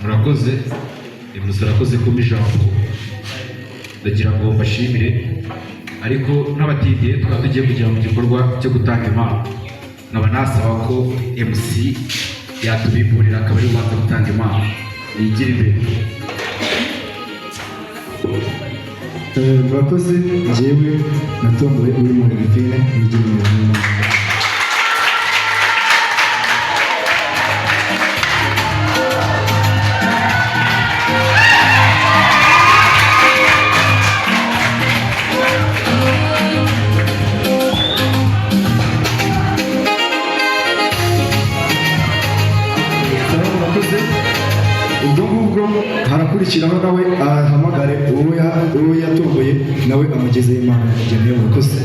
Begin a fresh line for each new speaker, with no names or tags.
murakoze murakoze kumpa ijambo ndagira ngo mbashimire ariko n'abatidiye twaba tugiye kujya mu gikorwa cyo gutanga impano nkaba nasaba ko MC yatubiburira akaba ari ubanza gutanga impano yigira imbere.
murakoze njyewe natomboye uri mu Philippine yigira imbere. ubwo ngubwo harakurikiraho nawe ahamagare uwo yatomboye nawe amugezeho impano yageneye. murakoze.